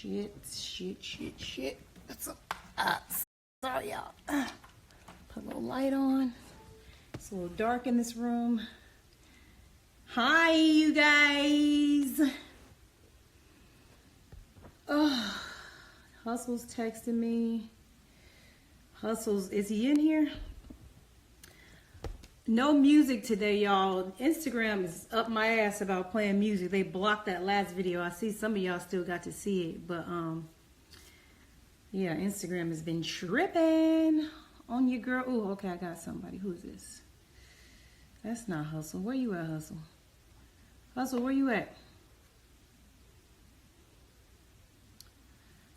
Shit. That's sorry, y'all. Put a little light on. It's a little dark in this room. Hi, you guys. Oh, Hustle's texting me. Is he in here? No music today, y'all. Instagram is up my ass about playing music. They blocked that last video. I see some of y'all still got to see it, but yeah, Instagram has been tripping on your girl. Oh, okay, I got somebody. Who's this? That's not Hustle. Where you at, Hustle? Hustle, where you at?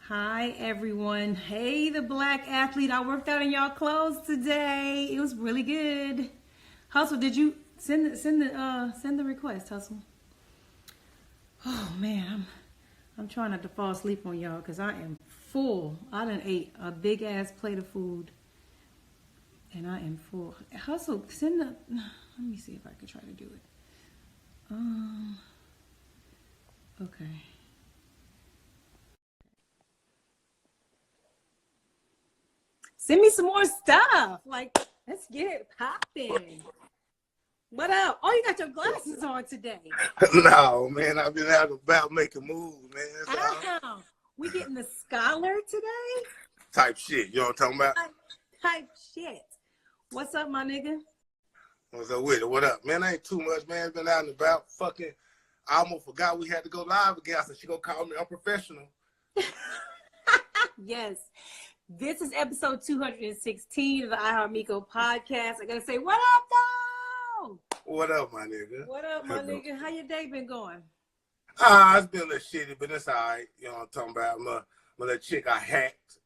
Hi, everyone. Hey, the black athlete. I worked out in y'all clothes today. It was really good. Hustle, did you send the request, Hustle? Oh man, I'm trying not to fall asleep on y'all because I am full. I done ate a big ass plate of food, and I am full. Hustle, send the. Let me see if I can try to do it. Okay. Send me some more stuff. Like, let's get it popping. What up? Oh, you got your glasses on today. No, man, I've been out about making moves, man. Ow. We getting the scholar today? Type shit, you know what I'm talking about? Type shit. What's up, my nigga? What's up with it? What up? Man, ain't too much, man. Been out and about. Fucking, I almost forgot we had to go live again. I said she gonna call me unprofessional. Yes. This is episode 216 of the iHeartMiko podcast. I gotta say, what up, though? What up, my nigga? What up, my nigga? How your day been going? It's been a little shitty, but it's all right. You know what I'm talking about? My little chick I hacked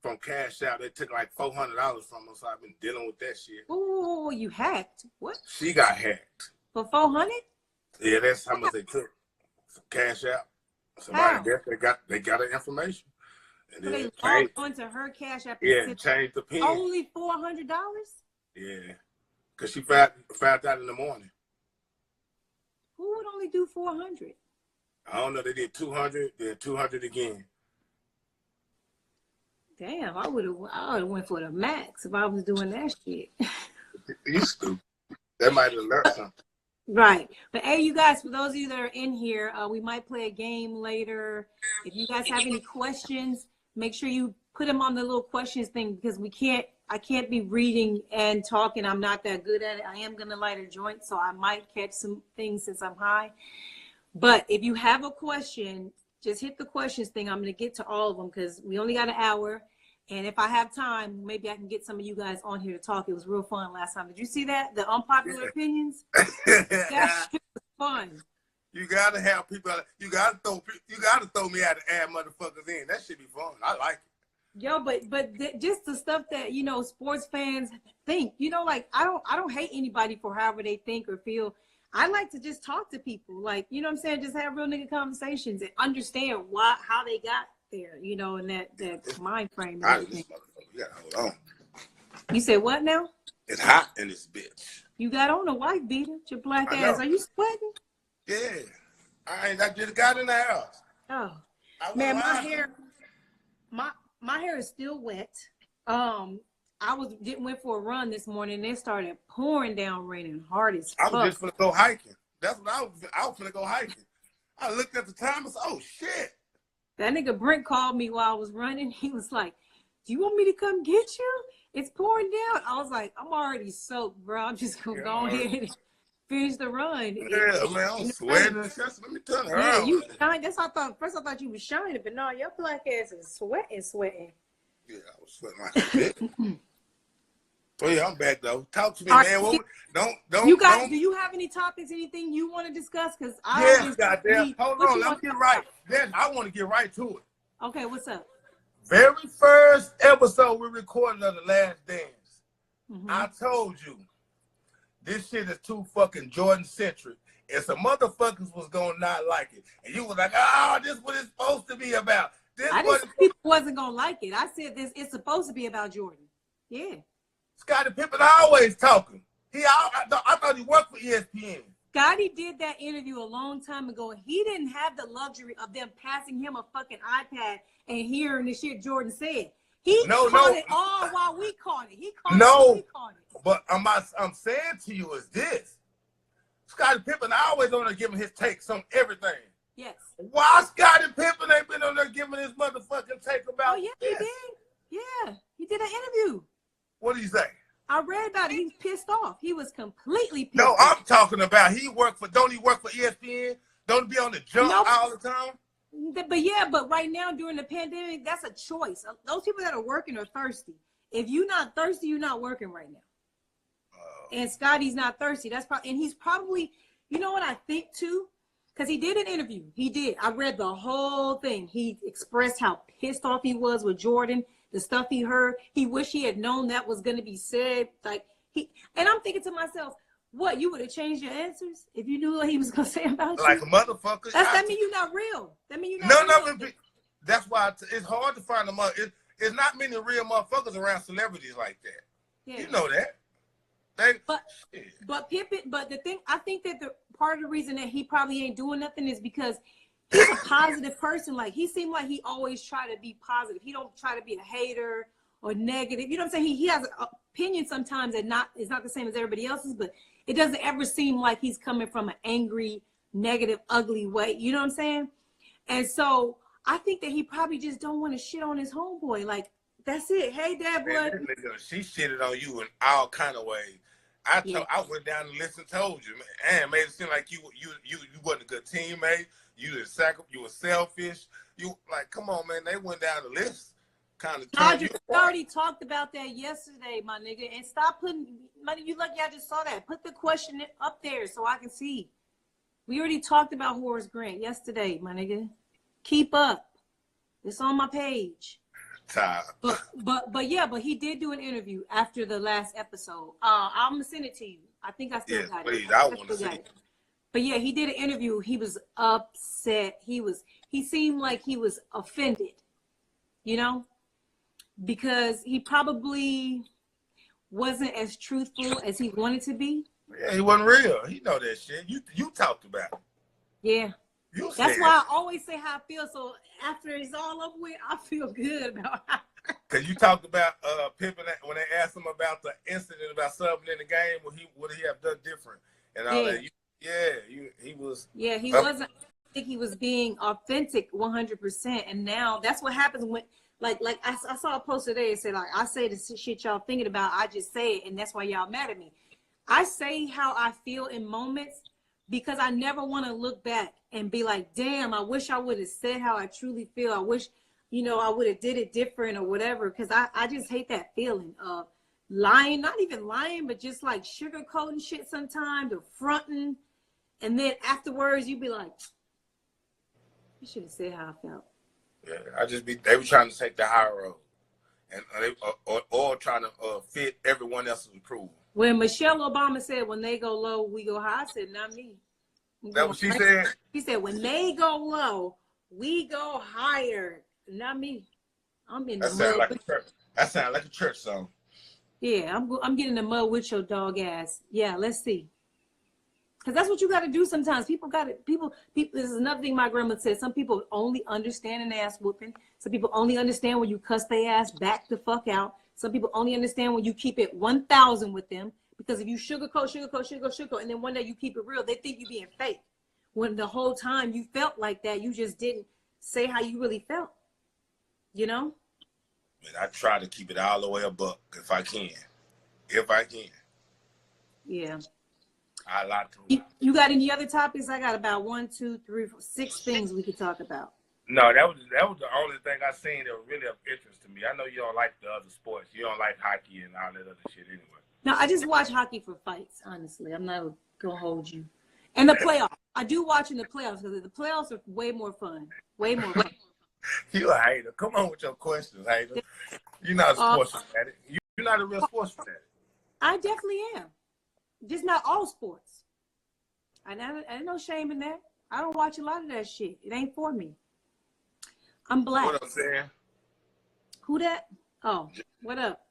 from Cash Out. They took like $400 from her, so I've been dealing with that shit. Ooh, you hacked? What? She got hacked. For $400? Yeah, that's how much they took from Cash Out. Somebody guess they got her information. And so then they logged onto her Cash App. Yeah, changed the pin. Only $400? Yeah, because she found out in the morning. Who would only do 400? I don't know. They did 200. Then 200 again. Damn, I would have went for the max if I was doing that shit. You stupid. That might have learned something. Right. But hey, you guys, for those of you that are in here, we might play a game later. If you guys have any questions, make sure you put them on the little questions thing because I can't be reading and talking. I'm not that good at it. I am going to light a joint, so I might catch some things since I'm high. But if you have a question, just hit the questions thing. I'm going to get to all of them because we only got an hour. And if I have time, maybe I can get some of you guys on here to talk. It was real fun last time. Did you see that? The unpopular opinions? That shit was fun. You gotta have people. You gotta throw me out to add motherfuckers in. That should be fun. I like it. Yo, but just the stuff that sports fans think. Like I don't hate anybody for however they think or feel. I like to just talk to people. Like what I'm saying, just have real nigga conversations and understand how they got there. In that mind frame. Hot in this motherfucker. You gotta hold on. You said what now? It's hot in this bitch. You got on a white beater, your black ass. Are you sweating? Yeah, I just got in the house. Oh, man, my hair is still wet. I went for a run this morning and it started pouring down, raining hard as fuck. I was just gonna go hiking. That's what I was gonna go hiking. I looked at the time and said, "Oh shit!" That nigga Brent called me while I was running. He was like, "Do you want me to come get you? It's pouring down." I was like, "I'm already soaked, bro. I'm just gonna go ahead and finish the run." Yeah, man, I'm sweating. Let me turn around. Yeah, you shine. That's what I thought. First, I thought you was shining, but no, your black ass is sweating. Yeah, I was sweating like a bitch. Oh yeah, I'm back though. Talk to me, man. Don't. You guys, do you have any topics, anything you want to discuss? Because goddamn. Hold on, let me get right. Then I want to get right to it. Okay, what's up? Very first episode we recorded of The Last Dance. I told you this shit is too fucking Jordan centric, and some motherfuckers was gonna not like it, and you was like, "Oh, this is what it's supposed to be about." I didn't say people wasn't gonna like it. I said it's supposed to be about Jordan. Yeah. Scottie Pippen always talking. I thought he worked for ESPN. Scotty did that interview a long time ago. He didn't have the luxury of them passing him a fucking iPad and hearing the shit Jordan said. He caught it all while we caught it. He caught it while we caught it. But I'm saying to you is this. Scottie Pippen always on there giving his takes on everything. Yes. Why Scottie Pippen ain't been on there giving his motherfucking take about he did. Yeah, he did an interview. What did he say? I read about it. He was pissed off. He was completely pissed off. I'm talking about don't he work for ESPN? Don't he be on the jump all the time? But right now during the pandemic, that's a choice. Those people that are working are thirsty. If you're not thirsty, you're not working right now. And Scotty's not thirsty. That's probably, and he's probably, you know what I think too? Because he did an interview. He did. I read the whole thing. He expressed how pissed off he was with Jordan, the stuff he heard. He wished he had known that was going to be said. And I'm thinking to myself, what, you would have changed your answers if you knew what he was going to say about you? Like a motherfucker. That means you're not real. That means you're not real. That's why it's hard to find it's not many real motherfuckers around celebrities like that. Yeah. You know that. But Pippen, but the thing, I think that the part of the reason that he probably ain't doing nothing is because he's a positive person. Like, he seemed like he always try to be positive. He don't try to be a hater or negative. You know what I'm saying? He has an opinion sometimes that is not the same as everybody else's, but it doesn't ever seem like he's coming from an angry, negative, ugly way. You know what I'm saying? And so I think that he probably just don't want to shit on his homeboy. Like, that's it. Hey, Dad, boy. She shitted on you in all kind of ways. I went down the list and told you, man, made it seem like you wasn't a good teammate. You were selfish. You like, come on, man. They went down the list. Kind of. I already talked about that yesterday, my nigga. And stop putting money. You lucky I just saw that. Put the question up there so I can see. We already talked about Horace Grant yesterday, my nigga. Keep up. It's on my page. But he did do an interview after the last episode. I'm gonna send it to you. I think I still got please. it. I want to see it. But yeah, he did an interview. He was upset. He seemed like he was offended, you know, because he probably wasn't as truthful as he wanted to be. Yeah, he wasn't real. He know that shit. You talked about it. Yeah. That's why I always say how I feel. So after it's all over with, I feel good about it. Because you talked about Pippen when they asked him about the incident about subbing in the game, would he have done different and all that. He was. Yeah, he wasn't. I think he was being authentic 100%. And now that's what happens when, like I saw a post today and said, like, I say the shit y'all thinking about, I just say it, and that's why y'all mad at me. I say how I feel in moments because I never want to look back and be like, damn, I wish I would have said how I truly feel. I wish, I would have did it different or whatever. Because I just hate that feeling of lying, not even lying, but just like sugarcoating shit sometimes or fronting. And then afterwards, you be like, you should have said how I felt. Yeah, they were trying to take the high road. And or trying to fit everyone else's approval. When Michelle Obama said, when they go low, we go high, I said, not me. That what she said? She said, when they go low, we go higher. Not me. I'm in the mud. That sounds like a church song. Yeah, I'm getting the mud with your dog ass. Yeah, let's see. Because that's what you got to do sometimes. People, this is another thing my grandma said. Some people only understand an ass whooping. Some people only understand when you cuss their ass back the fuck out. Some people only understand when you keep it 1,000 with them. Because if you sugarcoat, and then one day you keep it real, they think you're being fake. When the whole time you felt like that, you just didn't say how you really felt. You know? Man, I try to keep it all the way a buck if I can. Yeah. I like to. You got any other topics? I got about 1, 2, 3, 4, 6 things we could talk about. No, that was the only thing I seen that was really of interest to me. I know you don't like the other sports. You don't like hockey and all that other shit anyway. No, I just watch hockey for fights, honestly. I'm not going to hold you. And the playoffs. I do watch in the playoffs because the playoffs are way more fun. Way more fun. You a hater. Come on with your questions, hater. You're not a sports fanatic. You're not a real sports fanatic. I definitely am. Just not all sports. And ain't no shame in that. I don't watch a lot of that shit. It ain't for me. I'm black. What I'm saying? Who that? Oh, what up?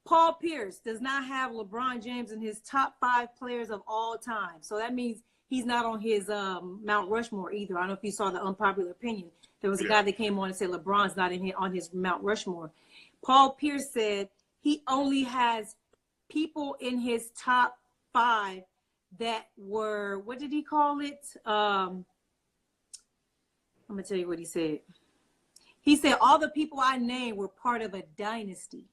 Paul Pierce does not have LeBron James in his top 5 players of all time. So that means he's not on his Mount Rushmore either. I don't know if you saw the unpopular opinion. There was a guy that came on and said LeBron's not on his Mount Rushmore. Paul Pierce said he only has people in his top 5 that were, what did he call it? I'm going to tell you what he said. He said all the people I named were part of a dynasty.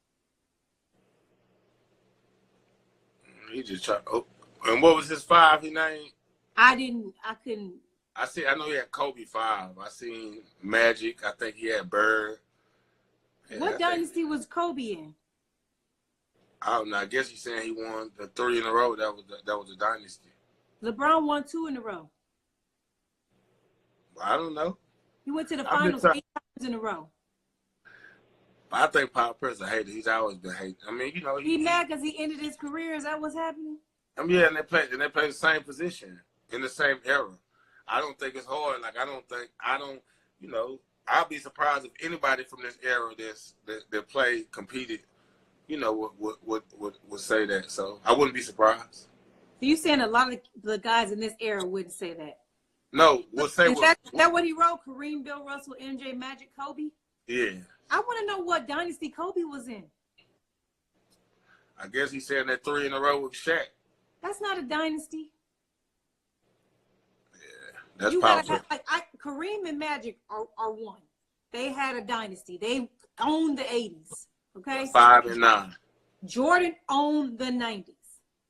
He just tried. Oh, and what was his 5 he named? I couldn't. I know he had Kobe 5. I seen Magic. I think he had Bird. Yeah, what dynasty was Kobe in? I don't know. I guess he's saying he won the 3 in a row. That was a dynasty. LeBron won 2 in a row. I don't know. He went to the finals 8 times in a row. I think Paul Pierce a hater. He's always been hating. I mean, you know, he mad because he ended his career. Is that what's happening? I mean, yeah, and they play the same position in the same era. I don't think it's hard. Like you know, I'll be surprised if anybody from this era that competed, you know, would say that. So I wouldn't be surprised. So you saying a lot of the guys in this era wouldn't say that? No, we'll say is that what he wrote? Kareem, Bill Russell, MJ, Magic, Kobe? Yeah. I want to know what dynasty Kobe was in. I guess he's saying that 3 in a row with Shaq. That's not a dynasty. Yeah, that's powerful. Kareem and Magic are one. They had a dynasty. They owned the 80s. Okay. 5 and 9. Jordan owned the 90s.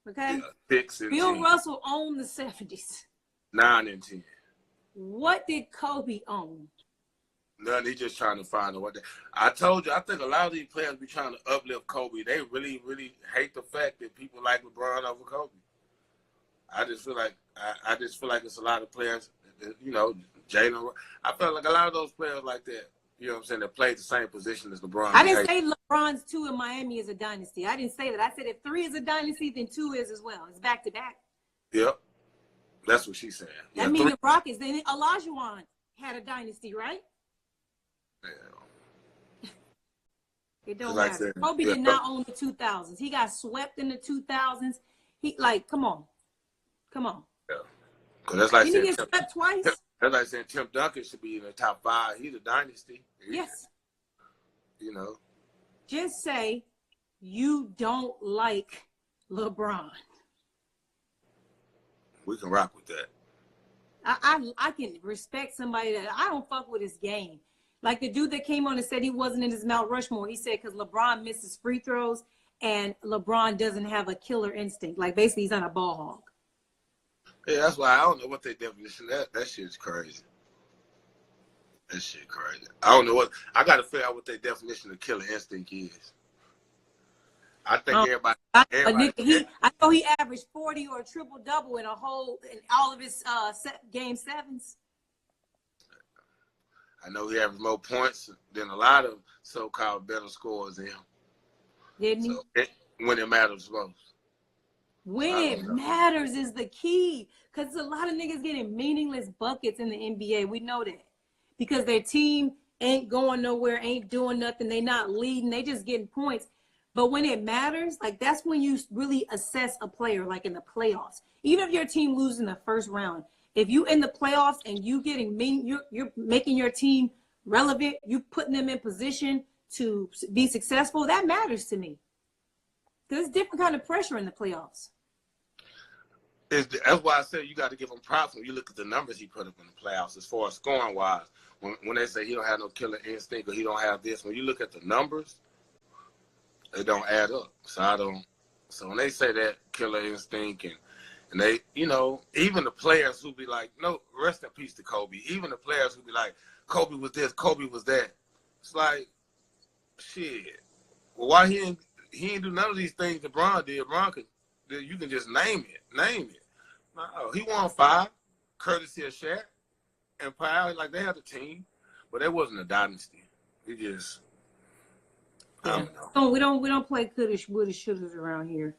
Okay. Yeah, 6 and Bill 10. Russell owned the 70s. 9 and 10. What did Kobe own? None. He's just trying to find a what. I told you. I think a lot of these players be trying to uplift Kobe. They really, really hate the fact that people like LeBron over Kobe. I just feel like it's a lot of players. You know, Jalen. I felt like a lot of those players like that. You know what I'm saying? That played the same position as LeBron. I didn't say LeBron's 2 in Miami is a dynasty. I didn't say that. I said if 3 is a dynasty, then 2 is as well. It's back to back. Yep. That's what she said. That means the Rockets. Then Olajuwon had a dynasty, right? Yeah. It don't matter. Kobe did not own the 2000s. He got swept in the 2000s. Come on. Yeah. Because that's like didn't he get swept twice? That's like saying Tim Duncan should be in the top 5. He's a dynasty. Yes. You know. Just say you don't like LeBron. We can rock with that. I can respect somebody that I don't fuck with his game. Like the dude that came on and said he wasn't in his Mount Rushmore. He said because LeBron misses free throws and LeBron doesn't have a killer instinct. Like basically he's not a ball hog. Yeah, that's why I don't know what their definition. That shit's crazy. That shit crazy. I don't know what. I got to figure out what their definition of killer instinct is. I think everybody. I know he averaged 40 or a triple double in all of his game 7s. I know he averaged more points than a lot of so-called better scorers than him. Didn't he? So when it matters most. When it matters is the key. Because a lot of niggas getting meaningless buckets in the NBA. We know that. Because their team ain't going nowhere, ain't doing nothing. They not leading. They just getting points. But when it matters, like that's when you really assess a player, like in the playoffs. Even if your team loses in the first round, if you in the playoffs and you getting you're making your team relevant, you putting them in position to be successful, that matters to me. There's different kind of pressure in the playoffs. That's why I said you got to give him props when you look at the numbers he put up in the playoffs as far as scoring wise. When they say he don't have no killer instinct or he don't have this, when you look at the numbers, they don't add up. So when they say that killer instinct and they, you know, even the players who be like, no, rest in peace to Kobe. Even the players who be like, Kobe was this, Kobe was that. It's like, shit. Well, why he didn't do none of these things LeBron did. You can just name it. No, he won 5, courtesy of Shaq and Powell. Like they had a team, but it wasn't a dynasty. It just. I don't know. We don't play coulda, woulda, shouldas around here.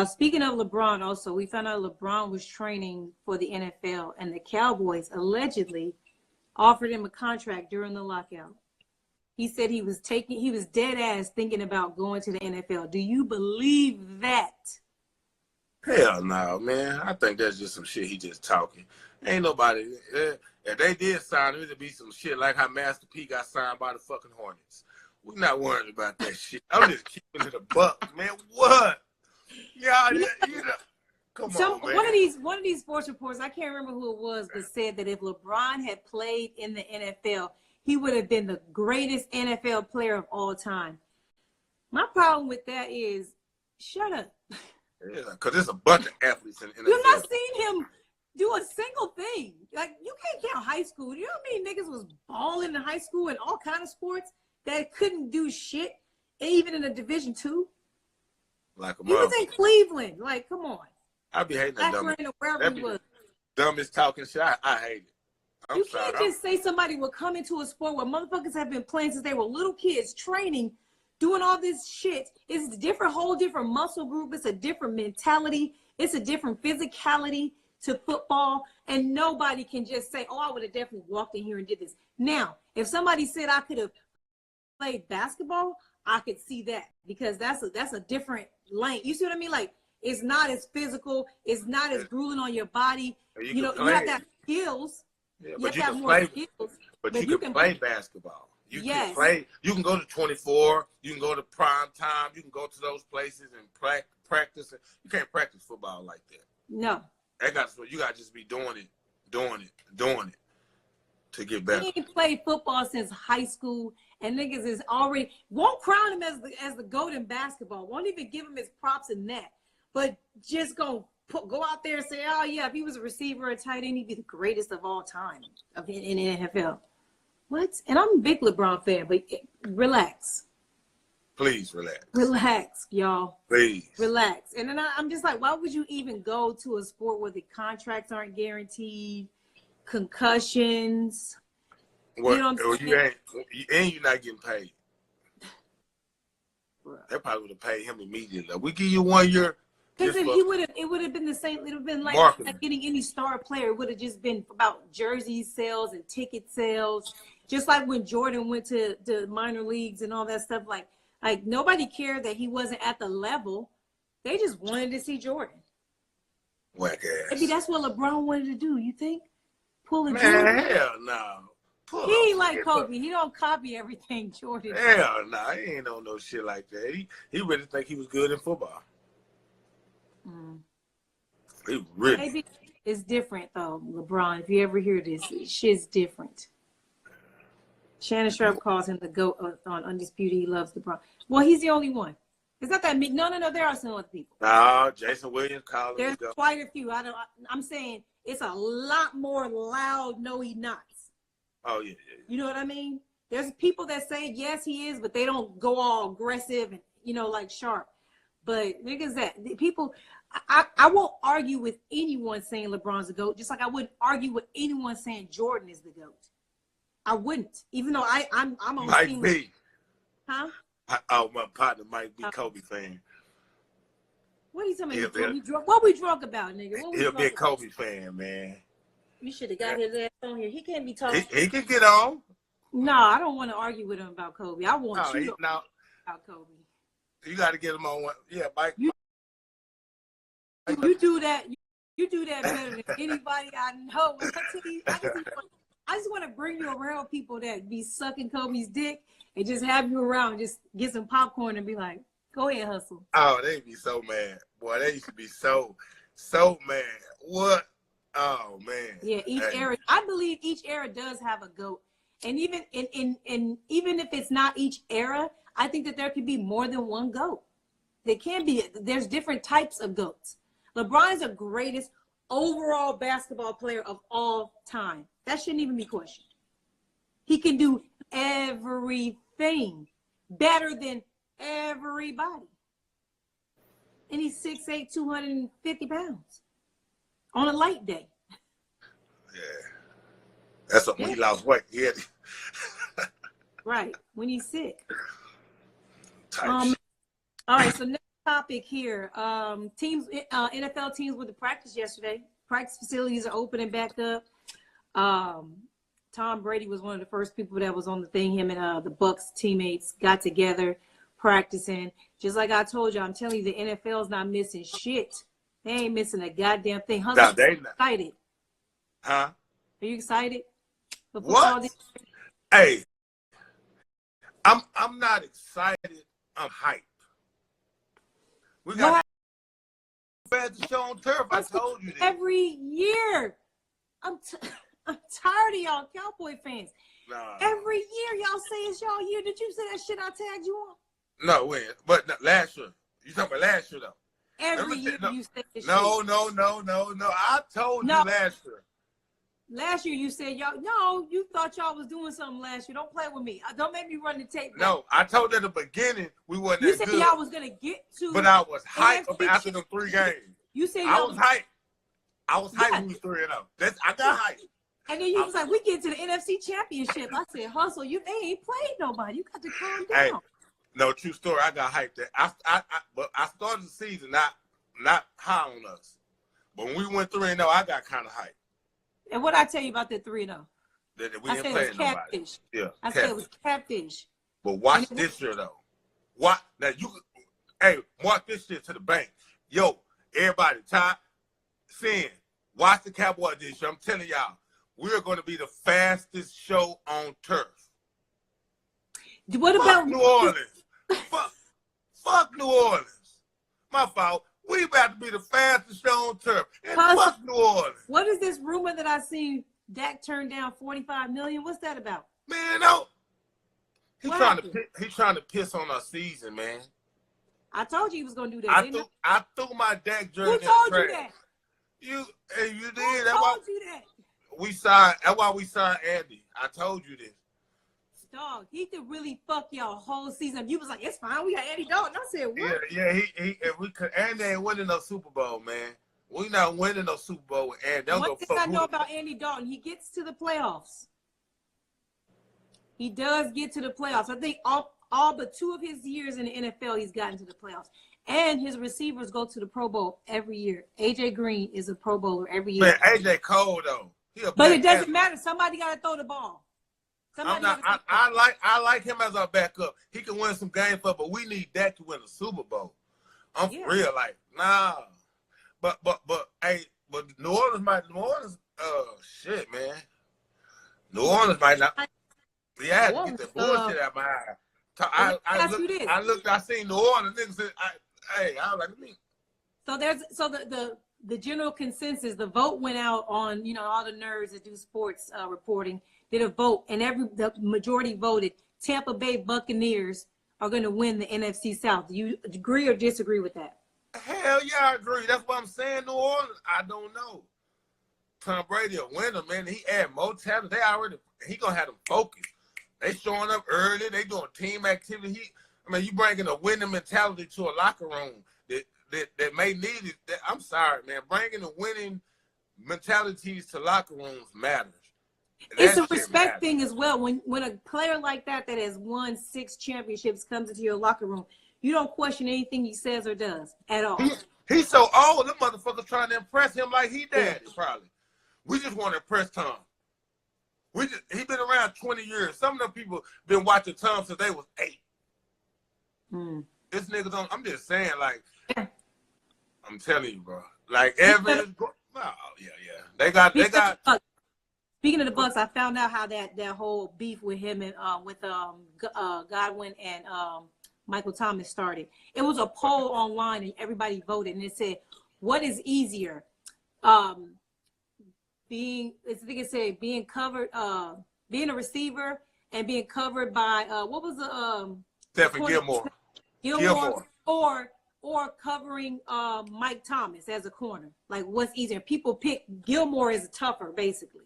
Speaking of LeBron, also we found out LeBron was training for the NFL, and the Cowboys allegedly offered him a contract during the lockout. He said he was dead ass thinking about going to the NFL. Do you believe that? Hell no, man. I think that's just some shit he just talking. Ain't nobody. If they did sign him, it'd be some shit like how Master P got signed by the fucking Hornets. We're not worried about that shit. I'm just keeping it a buck, man. What? Yeah, you know. Come on, man. One of these sports reports, I can't remember who it was, but said that if LeBron had played in the NFL, he would have been the greatest NFL player of all time. My problem with that is, shut up. Yeah, because there's a bunch of athletes in the NFL. You've not seen him do a single thing. Like, you can't count high school. You know how many niggas was balling in high school in all kind of sports that couldn't do shit, even in a Division II? Like he was in Cleveland. Like, come on. I be hating that dumbest talking shit. I hate it. You can't just say somebody will come into a sport where motherfuckers have been playing since they were little kids, training, doing all this shit. It's a different, whole different muscle group. It's a different mentality. It's a different physicality to football. And nobody can just say, oh, I would have definitely walked in here and did this. Now, if somebody said I could have played basketball, I could see that, because that's a different lane. You see what I mean? Like, it's not as physical. It's not as grueling on your body. You know, you have to have skills. Yeah, but you can play. But you can play basketball. You can play. You can go to 24. You can go to prime time. You can go to those places and practice. You can't practice football like that. No. You got to just be doing it to get better. He ain't played football since high school, and niggas is already won't crown him as the GOAT in basketball. Won't even give him his props in that. But just go out there and say, oh yeah, if he was a receiver or a tight end, he'd be the greatest of all time in the NFL. What? And I'm a big LeBron fan, but relax. Please relax. Relax, y'all. Please. Relax. And then I'm just like, why would you even go to a sport where the contracts aren't guaranteed, concussions? Well, you know what I'm saying? You're not getting paid. They probably would have paid him immediately. We give you 1 year. Because if it would have been the same. It would have been like getting any star player. It would have just been about jersey sales and ticket sales. Just like when Jordan went to the minor leagues and all that stuff. Like nobody cared that he wasn't at the level. They just wanted to see Jordan. Whack ass. Maybe that's what LeBron wanted to do. You think? Pull a Jordan? Hell no. He ain't like Kobe. He don't copy everything Jordan. Hell no. He ain't on no shit like that. He really think he was good in football. He really. Maybe it's different though, LeBron. If you ever hear this, shit's different. Shannon Sharp calls him the GOAT on Undisputed. He loves LeBron. Well, he's the only one. It's not that no. There are some other people. No, Jason Williams calling him. There's quite a few. I'm saying it's a lot more loud. No, he not. Oh yeah. You know what I mean? There's people that say yes, he is, but they don't go all aggressive and like Sharp. But niggas that people, I won't argue with anyone saying LeBron's the GOAT, just like I wouldn't argue with anyone saying Jordan is the GOAT. I wouldn't, even though I'm on Mike team. B. Huh? My partner Mike B. Kobe fan. What are you talking about? What we drunk about, nigga? He'll be a Kobe fan, man. You should have got his ass on here. He can't be talking. He can get on. No, I don't want to argue with him about Kobe. I want you to about Kobe. You got to get him on one. Yeah, Mike. You do that. You do that better than anybody I know. I just want to bring you around people that be sucking Kobe's dick and just have you around and just get some popcorn and be like, go ahead, hustle. Oh, they'd be so mad. Boy, they used to be so mad. What? Oh, man. Yeah, each era. I believe each era does have a GOAT. And even even if it's not each era, I think that there could be more than one GOAT. There can be. There's different types of GOATs. LeBron's the greatest overall basketball player of all time. That shouldn't even be questioned. He can do everything better than everybody. And he's 6'8", 250 pounds on a light day. Yeah. That's when he lost weight. Yeah. Right. When he's sick. All right. So next topic here. Teams, NFL teams went to practice yesterday. Practice facilities are opening back up. Tom Brady was one of the first people that was on the thing. Him and the Bucks teammates got together, practicing. Just like I told you, I'm telling you, the NFL's not missing shit. They ain't missing a goddamn thing. Hustle, They excited? Huh? Are you excited? For What? Hey, I'm not excited. I'm hyped. We got the show on turf. I told you this. Every year. I'm tired of y'all Cowboy fans. Nah. Every year y'all say it's y'all year. Did you say that shit I tagged you on? No, wait. But last year. You talking about last year, though? Every year you say this shit. No. I told you last year. Last year you said y'all, no, you thought y'all was doing something last year. Don't play with me. Don't make me run the tape back. No, I told you at the beginning we wasn't you that said good. Y'all was going to get to. But I was hyped after the 3 games. You said I was hyped. I was hyped Yeah. when we was 3-0. I got hyped. And then you was like, we get to the NFC Championship. I said, Hustle, they ain't played nobody. You got to calm down. Hey, no, true story. I got hyped. But I started the season not high on us. But when we went 3-0, I got kind of hyped. And what I tell you about that 3-0? That we I didn't said play it was nobody. catfish. Yeah, I said it was catfish. But watch this year, though. What? Now, mark this shit to the bank. Yo, everybody, Ty, Sin, watch the Cowboys this year. I'm telling y'all, we're going to be the fastest show on turf. What about New Orleans? fuck New Orleans. My fault. We about to be the fastest show on turf. And fuck New Orleans. What is this rumor that I see Dak turned down $45 million? What's that about? Man, no. He's trying to piss on our season, man. I told you he was going to do that. I threw my Dak jersey. Who told you that? You did. Who told you that? That's why we signed Andy. I told you this. Dog, he could really fuck y'all whole season. You was like, it's fine. We got Andy Dalton. I said, what? Yeah. Andy ain't winning no Super Bowl, man. We not winning no Super Bowl with Andy. One thing I know about Andy Dalton, he gets to the playoffs. He does get to the playoffs. I think all but 2 of his years in the NFL, he's gotten to the playoffs. And his receivers go to the Pro Bowl every year. AJ Green is a Pro Bowler every year. Man, AJ Cole though. But it doesn't matter. Somebody got to throw the ball. I like him as our backup. He can win some games for, but we need that to win a Super Bowl. I'm for real, like, nah. But New Orleans, shit, man. New Orleans might not. Yeah, I had to get that bullshit out my eye. I seen New Orleans niggas said, I was like, So the general consensus, the vote went out on, all the nerds that do sports reporting did a vote, and the majority voted Tampa Bay Buccaneers are going to win the NFC South. Do you agree or disagree with that? Hell yeah, I agree. That's what I'm saying. New Orleans, I don't know. Tom Brady a winner, man. He add more talent. He gonna have them focused. They showing up early. They doing team activity. You bringing a winning mentality to a locker room that may need it. I'm sorry, man. Bringing the winning mentalities to locker rooms matters. It's a respect thing as well. When a player like that has won 6 championships comes into your locker room, you don't question anything he says or does at all. He's so old. Them motherfuckers trying to impress him like he daddy, probably. We just want to impress Tom. He been around 20 years. Some of them people been watching Tom since they was 8. This nigga don't. I'm just saying, like, I'm telling you, bro. Like yeah. They got. Speaking of the Bucks, I found out how that whole beef with him and with Godwin and Michael Thomas started. It was a poll online and everybody voted, and it said, "What is easier, being covered, being a receiver and being covered by what was the Stephen Gilmore, or covering Mike Thomas as a corner? Like, what's easier? People pick Gilmore as tougher, basically,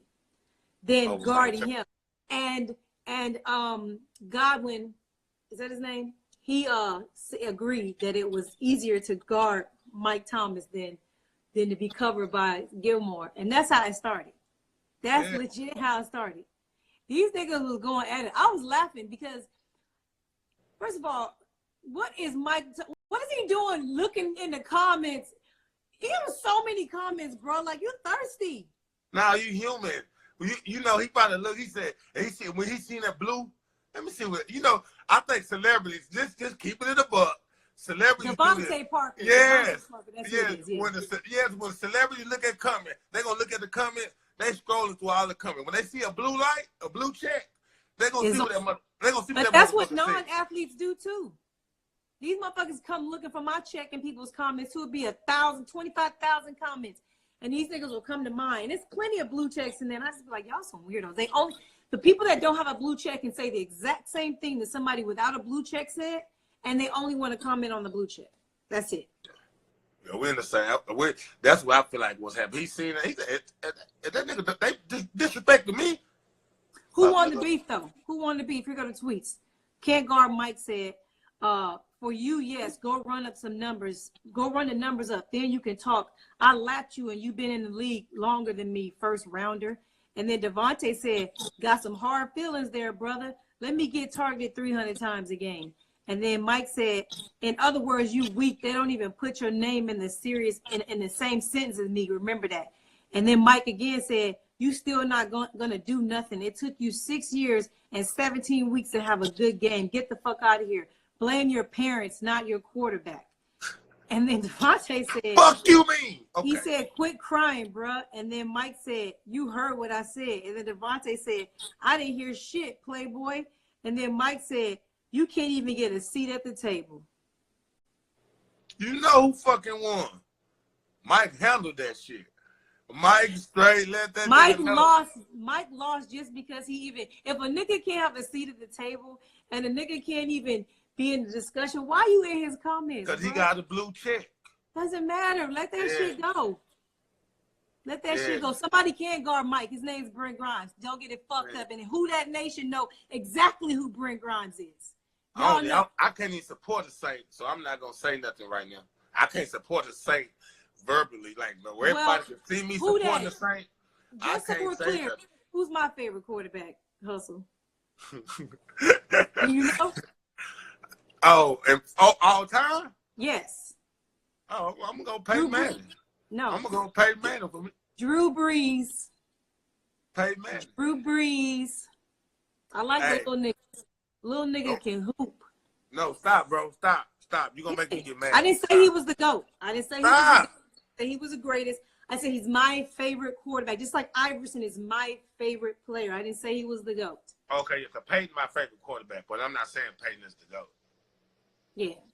than guarding him. And Godwin, is that his name? He agreed that it was easier to guard Mike Thomas than to be covered by Gilmore. And that's how it started. That's legit how it started. These niggas was going at it. I was laughing because, first of all, what is he doing looking in the comments? He has so many comments, bro. Like, you're thirsty. Nah, you human. You know, he probably look. He said, when he seen that blue. Let me see what I think celebrities just keep it in the buck. Celebrities. Devontae Parker. Yes. Parker, that's what it is. Yeah. When celebrities look at comment, they're gonna look at the comment. They scrolling through all the comment. When they see a blue light, a blue check, they're gonna see what they're gonna see. But that's what non-athletes do too. These motherfuckers come looking for my check in people's comments. Who would be 1,000, 25,000 comments, and these niggas will come to mine. And there's plenty of blue checks in there. And I just be like, y'all some weirdos. The people that don't have a blue check and say the exact same thing that somebody without a blue check said, and they only want to comment on the blue check. That's it. Yeah, we're in the same. That's what I feel like was happening. He seen it. He said, that nigga, they disrespected me. Who won the beef, though? Who won the beef? Here go the tweets. Can't guard Mike said, for you, yes, go run up some numbers. Go run the numbers up. Then you can talk. I lapped you, and you've been in the league longer than me, first rounder. And then Devontae said, got some hard feelings there, brother. Let me get targeted 300 times a game. And then Mike said, in other words, you weak. They don't even put your name in the same sentence as me. Remember that. And then Mike again said, you still not going to do nothing. It took you 6 years and 17 weeks to have a good game. Get the fuck out of here. Blame your parents, not your quarterback. And then Devontae said, fuck you mean? Okay. He said, quit crying, bruh. And then Mike said, you heard what I said. And then Devontae said, I didn't hear shit, playboy. And then Mike said, you can't even get a seat at the table. You know who fucking won? Mike handled that shit. Mike straight let that Mike lost just because if a nigga can't have a seat at the table and a nigga can't even be in the discussion, why you in his comments? Because he got a blue check. Doesn't matter. Let that shit go. Let that shit go. Somebody can't guard Mike. His name's Brent Grimes. Don't get it fucked up. And who that nation know exactly who Brent Grimes is. I can't even support a Saint, so I'm not going to say nothing right now. I can't support a Saint verbally. Like, where everybody can see me supporting the Saint. Just so we're clear, who's my favorite quarterback, Hustle? You know? All time? Yes. Oh, I'm going to go Peyton Manning. No. I'm going to go Peyton Manning for me. Drew Brees. Peyton Manning. Drew Brees. I like that little nigga. Little nigga can hoop. No, stop, bro. Stop. You're going to make me get mad. I didn't say he was the GOAT. I didn't say he was the greatest. I said he's my favorite quarterback. Just like Iverson is my favorite player. I didn't say he was the GOAT. Okay, so Peyton's my favorite quarterback, but I'm not saying Peyton is the GOAT.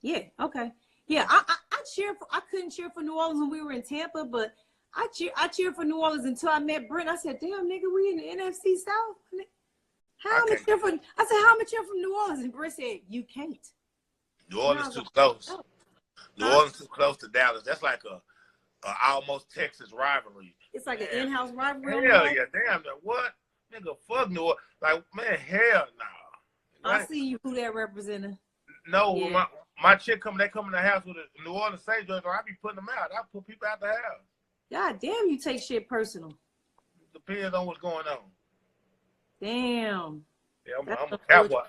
Yeah, okay. Yeah, I couldn't cheer for New Orleans when we were in Tampa, but I cheered for New Orleans until I met Brent. I said, damn, nigga, we in the NFC South? How am I cheer from New Orleans? And Brent said, you can't. New Orleans too close. New Orleans too close to Dallas. That's like a almost Texas rivalry. It's like an in-house rivalry. Hell yeah, damn. What? Nigga, fuck New Orleans. Like, man, hell no. I see you, who that representing. No, my chick they come in the house with a New Orleans Saints jersey, I be putting them out. I put people out the house. God damn, you take shit personal. Depends on what's going on. Damn. Yeah, I'm a Cowboy.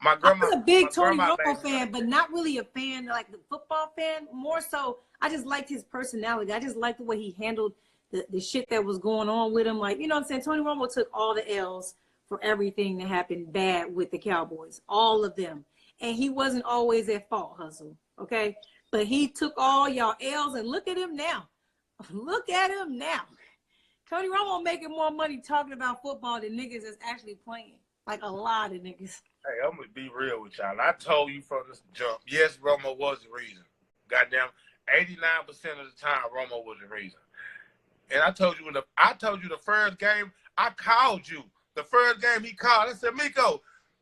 I'm a big Tony Romo fan, but not really a fan, like the football fan. More so, I just liked his personality. I just liked the way he handled the shit that was going on with him. Like, you know what I'm saying? Tony Romo took all the L's for everything that happened bad with the Cowboys. All of them. And he wasn't always at fault, Hustle. Okay? But he took all y'all L's, and look at him now. Look at him now. Tony Romo making more money talking about football than niggas that's actually playing. Like a lot of niggas. Hey, I'm going to be real with y'all. I told you from the jump, yes, Romo was the reason. Goddamn, 89% of the time, Romo was the reason. And I told you the first game, I called you. The first game he called, I said, Miko,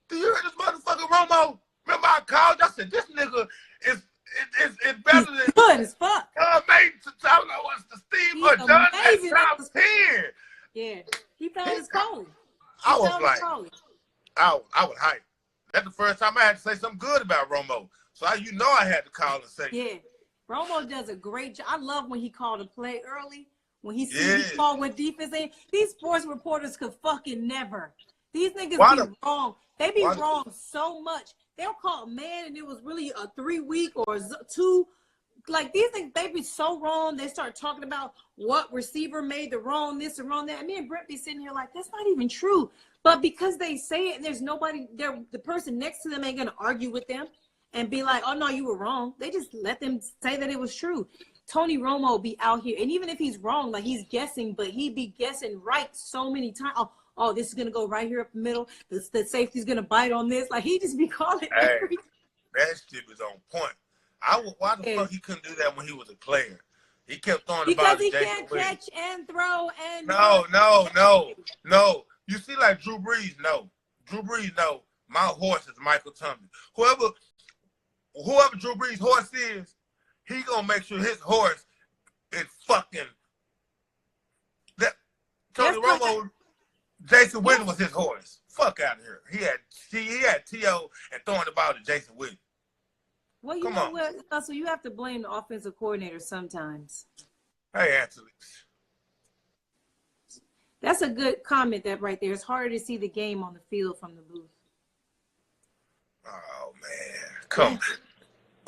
do you hear this motherfucker Romo? Remember I called you? I said, this nigga is better than good as fuck. Mate, I don't know what's the Steve or John at top 10. Yeah, he found his calling. I was hyped. That's the first time I had to say something good about Romo. So I had to call and say. Yeah, Romo does a great job. I love when he called a play early. When he called with defense in. These sports reporters could fucking never. These niggas be wrong. They be wrong so much. They'll call man and it was really a 3 week or 2 like these things, they be so wrong. They start talking about what receiver made the wrong this and wrong that. And me and Brent be sitting here like, that's not even true. But because they say it and there's nobody there, the person next to them ain't gonna argue with them and be like, oh no, you were wrong. They just let them say that it was true. Tony Romo be out here, and even if he's wrong, like he's guessing, but he be guessing right so many times. Oh, this is gonna go right here up the middle. The safety's gonna bite on this. Like he just be calling everything. That shit was on point. Why the fuck he couldn't do that when he was a player? He kept throwing the ball. Because he can't catch and throw and no. You see, like Drew Brees, no. My horse is Michael Thompson. Whoever Drew Brees' horse is, he gonna make sure his horse is fucking. That Tony Romo, Jason Witten was his horse. Fuck out of here. He had T.O. and throwing the ball to Jason Witten. Well, you know what, Russell, you have to blame the offensive coordinator sometimes. Hey, Anthony. That's a good comment that right there. It's harder to see the game on the field from the booth. Oh, man. Come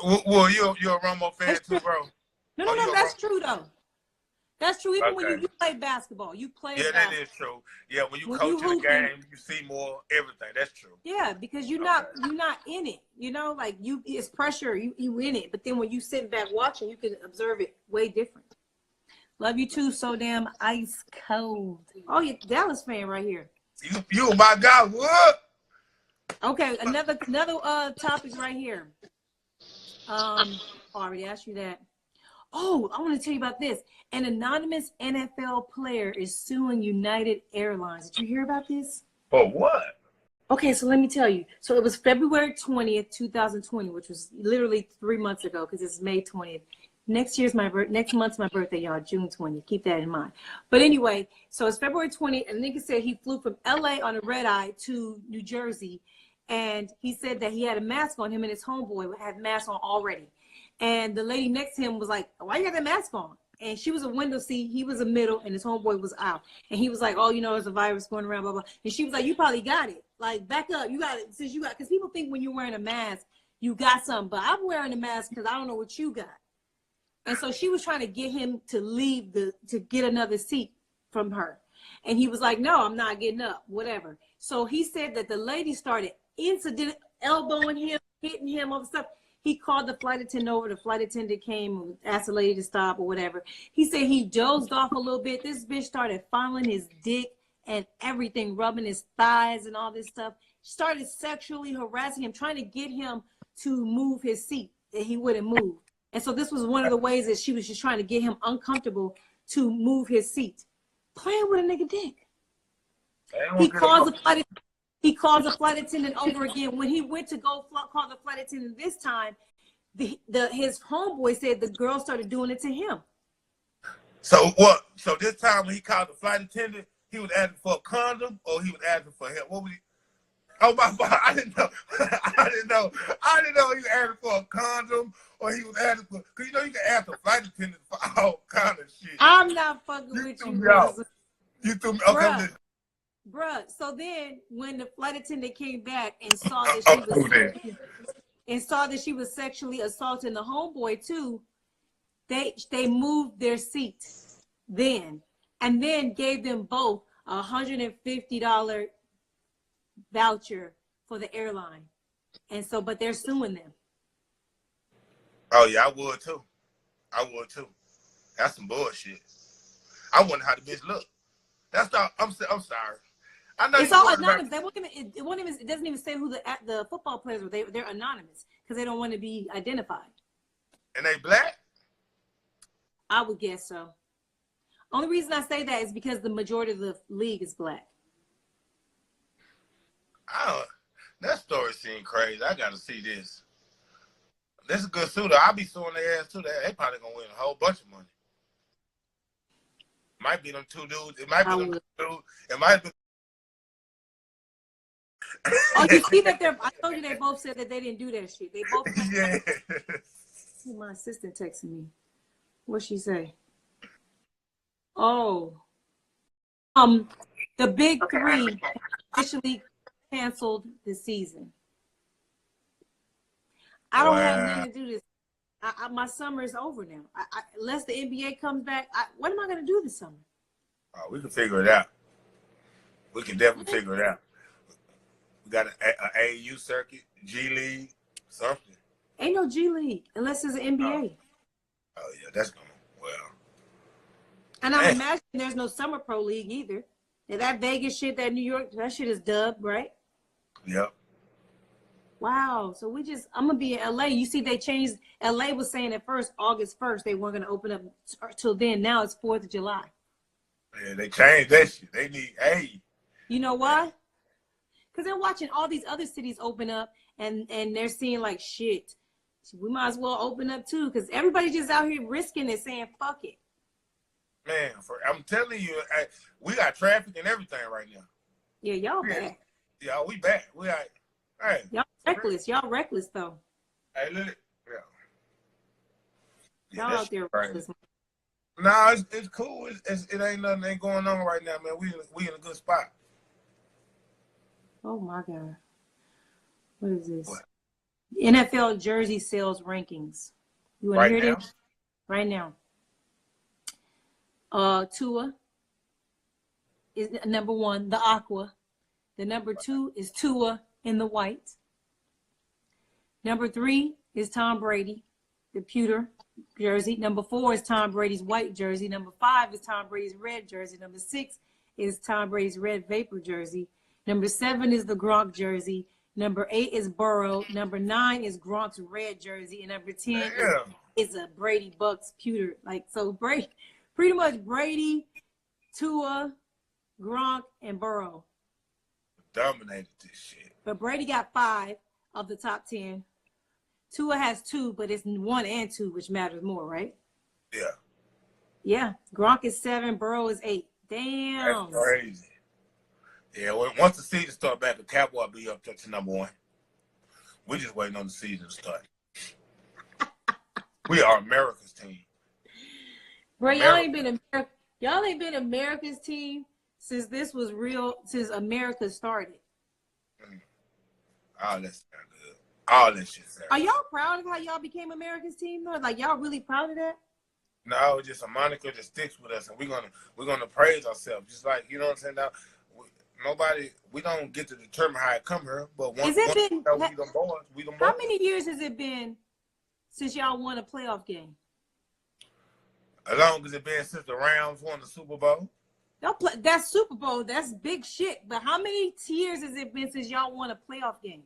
on. Well, you're a Romo fan too, bro? No, that's true, though. That's true. Even when you play basketball, you play basketball. That is true. Yeah, when you coach in the game, you see more everything. That's true. Yeah, because you're not in it. You know, like it's pressure. You in it. But then when you sit back watching, you can observe it way different. Love you too. So damn ice cold. Oh, you're a Dallas fan right here. You my guy. What? Okay, another topic right here. Already asked you that. Oh, I want to tell you about this. An anonymous NFL player is suing United Airlines. Did you hear about this? For what? Okay, so let me tell you. So it was February 20th, 2020, which was literally 3 months ago because it's May 20th. Next month's my birthday, y'all, June 20th. Keep that in mind. But anyway, so it's February 20th, and the nigga said he flew from LA on a red eye to New Jersey, and he said that he had a mask on. Him and his homeboy had masks on already. And the lady next to him was like, why you got that mask on? And she was a window seat, he was a middle, and his homeboy was out. And he was like, oh, you know, there's a virus going around, blah, blah. And she was like, you probably got it. Like, back up. You got it. Because people think when you're wearing a mask, you got something. But I'm wearing a mask because I don't know what you got. And so she was trying to get him to leave to get another seat from her. And he was like, no, I'm not getting up, whatever. So he said that the lady started elbowing him, hitting him, all the stuff. He called the flight attendant over. The flight attendant came and asked the lady to stop or whatever. He said he dozed off a little bit. This bitch started fondling his dick and everything, rubbing his thighs and all this stuff. Started sexually harassing him, trying to get him to move his seat, that he wouldn't move. And so this was one of the ways that she was just trying to get him uncomfortable to move his seat. Playing with a nigga dick. He calls the flight attendant over again. When he went to go call the flight attendant this time, his homeboy said the girl started doing it to him. So what? So this time when he called the flight attendant, he was asking for a condom or he was asking for help? What was he? Oh my God! I didn't know. I didn't know he was asking for a condom or he was asking for. Cause you know you can ask the flight attendant for all kind of shit. I'm not fucking with you, bro. You threw me. Okay. Bruh, so then when the flight attendant came back and saw that she was sexually assaulting the homeboy too, they moved their seats then and then gave them both a $150 voucher for the airline. And so, but they're suing them. Oh yeah, I would too. That's some bullshit. I wonder how the bitch look. That's not. I'm sorry. I know it's all anonymous. It doesn't even say who the football players were. They're anonymous because they don't want to be identified. And they black? I would guess so. Only reason I say that is because the majority of the league is black. That story seemed crazy. I gotta see this. This is a good suitor. I'll be suing their ass too. They probably gonna win a whole bunch of money. Might be them two dudes. It might be them two dudes. It might be. Oh, you see that I told you they both said that they didn't do that shit. They both. Yeah. My assistant texted me. What'd she say? Oh. The big three officially canceled the season. I don't have nothing to do this. my summer is over now. Unless the NBA comes back, what am I going to do this summer? Oh, we can figure it out. We can definitely figure it out. We got an AAU circuit, G League, something. Ain't no G League unless it's an NBA. Oh yeah, that's going well. And I'm imagining there's no summer pro league either. And that Vegas shit, that New York, that shit is dubbed, right? Yep. Wow. So I'm going to be in LA. You see, they changed. LA was saying at first, August 1st, they weren't going to open up till then. Now it's 4th of July. Yeah, they changed that shit. They need You know why? Because they're watching all these other cities open up and they're seeing like, shit, we might as well open up too. Because everybody's just out here risking it, saying, fuck it. Man, I'm telling you, we got traffic and everything right now. Yeah, y'all bad. Yeah, we bad. We got, hey. Y'all reckless. Y'all reckless, though. Hey, look. Yeah. Y'all out there reckless. Nah, it's cool. It ain't nothing ain't going on right now, man. We in a good spot. Oh, my God. What is this? What? NFL jersey sales rankings. You want to hear this? Right now. Tua is number 1, the aqua. The number 2 is Tua in the white. Number 3 is Tom Brady, the pewter jersey. Number 4 is Tom Brady's white jersey. Number 5 is Tom Brady's red jersey. Number 6 is Tom Brady's red vapor jersey. Number 7 is the Gronk jersey. Number 8 is Burrow. Number 9 is Gronk's red jersey. And number 10 is a Brady Bucks pewter. Like, so Brady, pretty much Brady, Tua, Gronk, and Burrow. Dominated this shit. But Brady got 5 of the top 10. Tua has 2, but it's 1 and 2, which matters more, right? Yeah. Yeah. Gronk is 7, Burrow is 8. Damn. That's crazy. Yeah, once the season start back, the Cowboys will be up to number 1. We're just waiting on the season to start. We are America's team. Bro, y'all ain't been America's team since this was real, since America started. Oh, that's not good. All that shit. Are y'all proud of how y'all became America's team, though? Like, y'all really proud of that? No, it's just a moniker that sticks with us, and we're gonna praise ourselves. Just like, you know what I'm saying? Now, we don't get to determine how it come here, but once we them boys, how many years has it been since y'all won a playoff game? As long as it been since the Rams won the Super Bowl. That's Super Bowl. That's big shit. But how many years has it been since y'all won a playoff game?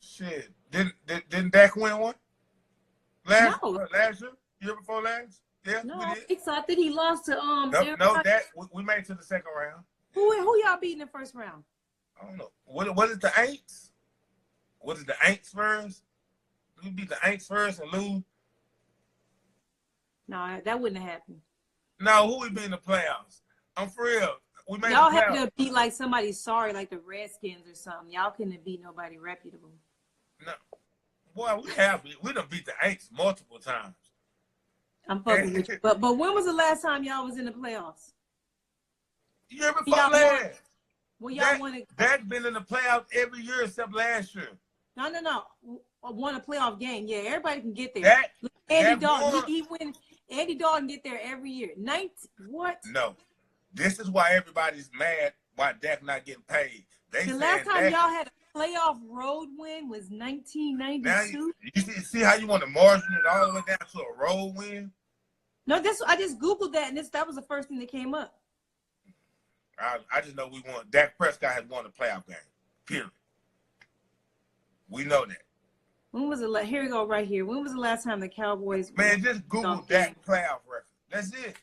Shit. Didn't Dak win one? Last year? Year before last? Yeah, no, we I did. think so. I think he lost to No, Dak. We made it to the second round. Who y'all beat in the first round? I don't know. What is the Aints? Was it the Aints first? We beat the Aints first and lose? No, that wouldn't have happened. No, who we beat in the playoffs? I'm for real. We made y'all the playoffs. had to beat like somebody sorry, like the Redskins or something. Y'all couldn't have beat nobody reputable. No. Boy, we done beat the Aints multiple times. I'm fucking with you. But when was the last time y'all was in the playoffs? Year before last. When y'all won it. Dak been in the playoffs every year except last year. No. Won a playoff game. Yeah, everybody can get there. Andy Dalton, he win. Andy Dalton get there every year. What? No. This is why everybody's mad why Dak not getting paid. The last time y'all had a playoff road win was 1992. You see how you want to margin it all the way down to a road win? No, I just Googled that, and that was the first thing that came up. I just know we won. Dak Prescott has won a playoff game. Period. We know that. When was it? Here we go, right here. When was the last time the Cowboys? Man, just Google Dak playoff record. That's it.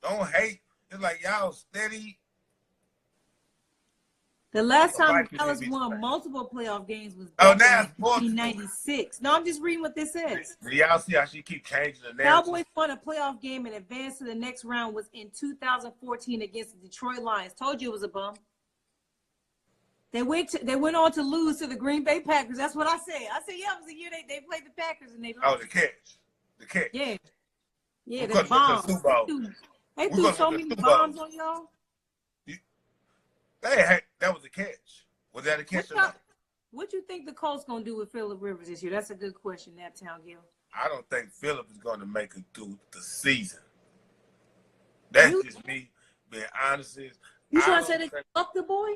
Don't hate. It's like y'all steady. The last time Dallas won multiple playoff games was now it's 1996. No, I'm just reading what this says. Y'all see how she keep changing the narrative? Cowboys won a playoff game and advanced to the next round was in 2014 against the Detroit Lions. Told you it was a bum. They went on to lose to the Green Bay Packers. That's what I said. I said, yeah, it was the year they played the Packers and they lost. Oh, the catch. Yeah. Yeah, the bombs. They threw so many bombs on y'all. Hey, that was a catch. Was that a catch or not? What you think the Colts gonna do with Phillip Rivers this year? That's a good question, Naptown Gil. I don't think Phillip is going to make it through the season. That's just me being honest. You trying to say they fuck the boy?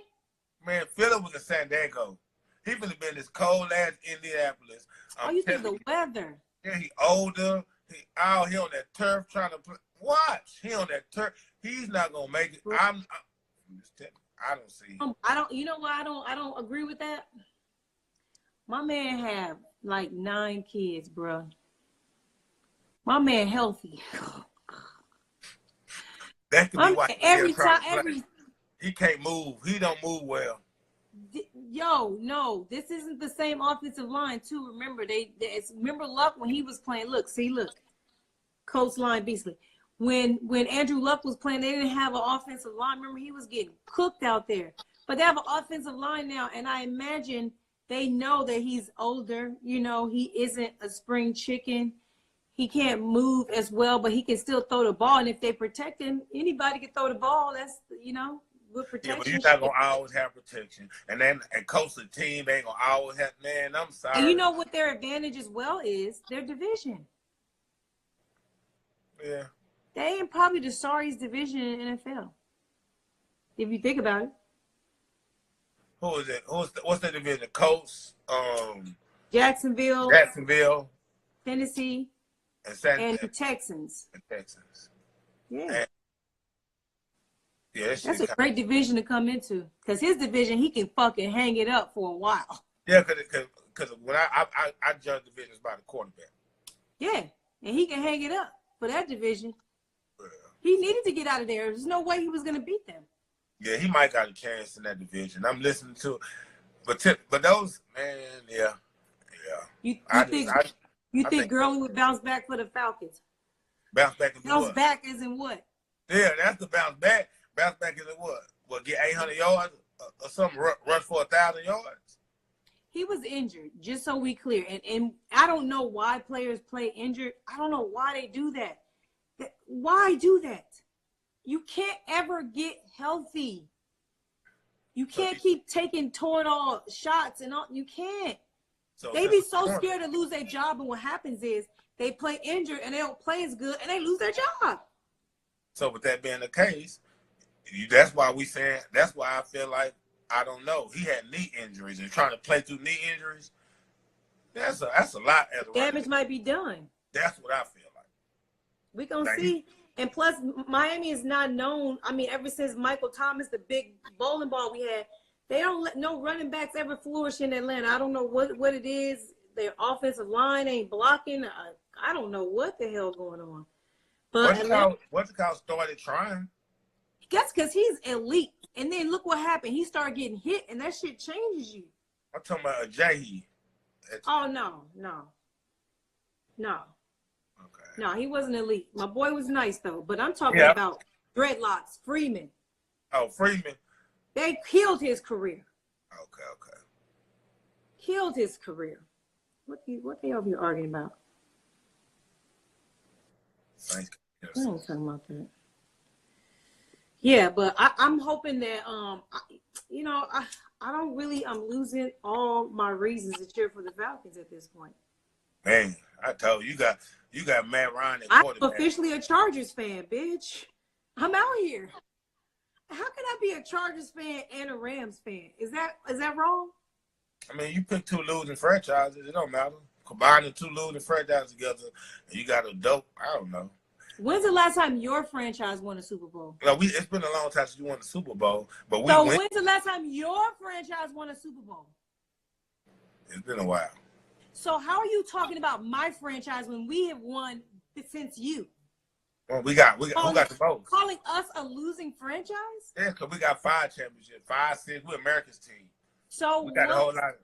Man, Phillip was in San Diego. He would have been this cold ass Indianapolis. You think the weather? Yeah, he older. He out here on that turf trying to play. Watch, he on that turf. He's not gonna make it. I'm just telling you, I don't see. I don't. You know why I don't agree with that? My man have like 9 kids, bro. My man healthy. That could be why he can't move. He don't move well. Yo, no, this isn't the same offensive line too. Remember, remember Luck when he was playing. Look, Coach line beastly. When Andrew Luck was playing, they didn't have an offensive line. Remember, he was getting cooked out there. But they have an offensive line now, and I imagine they know that he's older. You know, he isn't a spring chicken. He can't move as well, but he can still throw the ball. And if they protect him, anybody can throw the ball. That's, with protection. Yeah, but you're not going to always have protection. And coach the team ain't going to always have, man, I'm sorry. And you know what their advantage as well is? Their division. Yeah. They ain't probably the sorriest division in the NFL. If you think about it. Who is it? What's the division? Colts, Jacksonville, Tennessee, and the Texans. Yeah. That's a great division to come into. Because his division, he can fucking hang it up for a while. Yeah, because when I judge divisions by the quarterback. Yeah, and he can hang it up for that division. He needed to get out of there. There's no way he was going to beat them. Yeah, he might got a chance in that division. I'm listening to it. But those, man, yeah. You think Gurley would bounce back for the Falcons? Bounce back and bounce back as in what? Yeah, that's the bounce back. Bounce back is in what? What, get 800 yards or something, rush for 1,000 yards? He was injured, just so we clear. And I don't know why players play injured. I don't know why they do that. Why do that? You can't ever get healthy. You can't keep taking Toradol shots and all. You can't. They be so scared to lose their job, and what happens is they play injured and they don't play as good and they lose their job. So with that being the case, that's why I feel like, I don't know. He had knee injuries and trying to play through knee injuries. That's a lot. Damage might be done. That's what I feel like. We're going to see. And plus, Miami is not known. I mean, ever since Michael Thomas, the big bowling ball we had, they don't let no running backs ever flourish in Atlanta. I don't know what it is. Their offensive line ain't blocking. I don't know what the hell going on. But what's the call started trying? That's because he's elite. And then look what happened. He started getting hit, and that shit changes you. I'm talking about Ajayi. Oh, no. Okay. No, he wasn't elite. My boy was nice, though. But I'm talking about dreadlocks, Freeman. Oh, Freeman. They killed his career. Okay. Killed his career. What they over here arguing about? I ain't talking about that. Yeah, but I'm hoping that I'm losing all my reasons to cheer for the Falcons at this point. Man, I told you, you got Matt Ryan at quarterback. I'm officially a Chargers fan, bitch. I'm out here. How can I be a Chargers fan and a Rams fan? Is that wrong? I mean, you pick 2 losing franchises. It don't matter. Combine the 2 losing franchises together, and you got a dope. I don't know. When's the last time your franchise won a Super Bowl? No, it's been a long time since you won the Super Bowl. But when's the last time your franchise won a Super Bowl? It's been a while. So how are you talking about my franchise when we have won since you? Well, who got the most? Calling us a losing franchise? Yeah, because we got 5 championships, 5, 6. We're America's team. So we got a whole lot.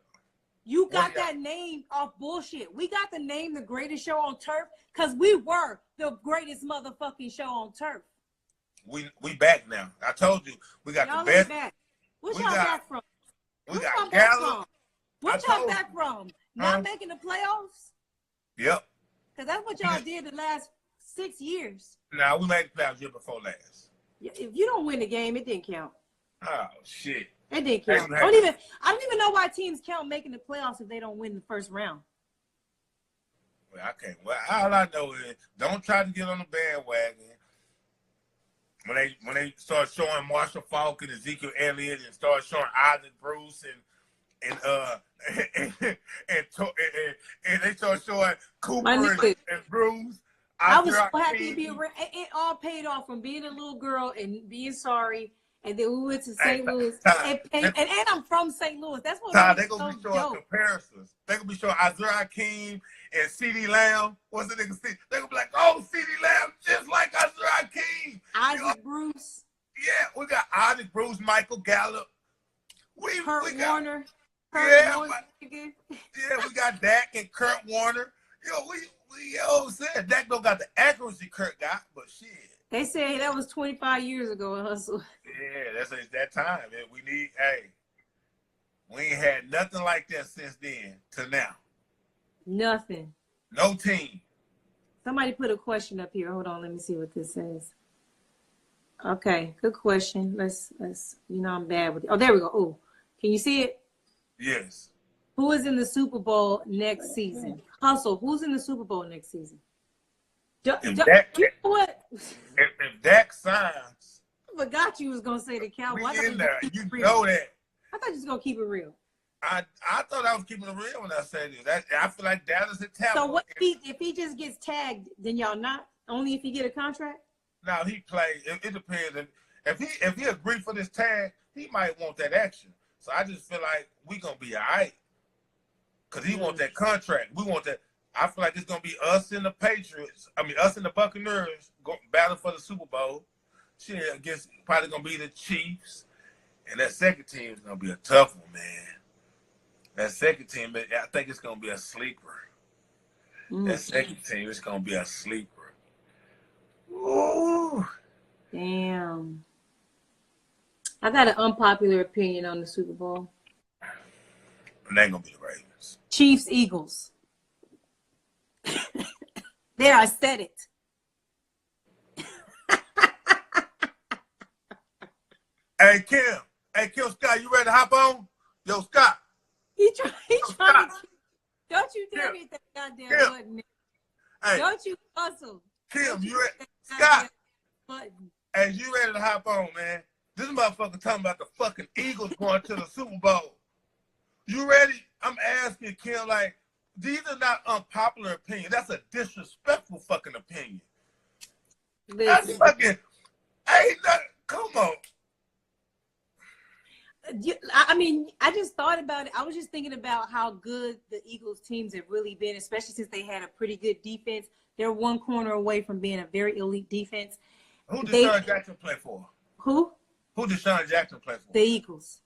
You got that name off bullshit. We got the name The Greatest Show on Turf because we were the greatest motherfucking show on turf. We back now. I told you we got y'all the best. Back. What y'all back from? We got Gallup. What y'all back from? Not making the playoffs? Yep. Because that's what y'all did the last 6 years. No, we made the playoffs year before last. If you don't win the game, it didn't count. Oh shit. That didn't count. I don't even know why teams count making the playoffs if they don't win the first round. Well, I can't. Well, all I know is don't try to get on the bandwagon. When they start showing Marshall Faulk and Ezekiel Elliott and start showing Isaac Bruce and they start showing Cooper and Bruce. I was so happy to be around. It all paid off from being a little girl and being sorry. And then we went to St. Louis. And I'm from St. Louis. That's what they're going to be showing comparisons. They're going to be showing Isaiah Hakeem and CeeDee Lamb. What's the nigga? They're going to be like, oh, CeeDee Lamb, just like Isaiah Hakeem. Isaac Bruce. Yeah, we got Isaac Bruce, Michael Gallup. Kurt Warner. We got Dak and Kurt Warner. We said Dak don't got the accuracy Kurt got, but shit. They say that was 25 years ago, Hustle. Yeah, that's that time. We ain't had nothing like that since then to now. Nothing. No team. Somebody put a question up here. Hold on, let me see what this says. Okay, good question. Let's I'm bad with it. Oh, there we go. Oh, can you see it? Yes. Who is in the Super Bowl next season? Hustle, who's in the Super Bowl next season? If Dak signs, I forgot you was gonna say the Cowboys. We in there. You know that. I thought you was gonna keep it real. I thought I was keeping it real when I said this. I feel like Dallas and Tampa. So what if he just gets tagged? Then y'all not only if he get a contract. Now he plays. It depends. If he agreed for this tag, he might want that action. So I just feel like we gonna be all right because he want that contract. We want that. I feel like it's going to be us and the Patriots. I mean, us and the Buccaneers battling for the Super Bowl. Shit, I guess probably going to be the Chiefs. And that second team is going to be a tough one, man. That second team, I think it's going to be a sleeper. That second team is going to be a sleeper. Ooh. Damn. I got an unpopular opinion on the Super Bowl. And they ain't going to be the Ravens. Chiefs, Eagles. There, I said it. Hey, Kim Scott, you ready to hop on? Yo, Scott. He trying to. Don't you dare hit that goddamn button. Hey, don't you hustle. Kim, you ready? Scott. Button. Hey, you ready to hop on, man? This motherfucker talking about the fucking Eagles going to the Super Bowl. You ready? I'm asking Kim, like, these are not unpopular opinions. That's a disrespectful fucking opinion. Listen. That's fucking, come on. I mean, I just thought about it. I was just thinking about how good the Eagles teams have really been, especially since they had a pretty good defense. They're one corner away from being a very elite defense. Who did Deshaun Jackson play for? Who? Who did Deshaun Jackson play for? The Eagles.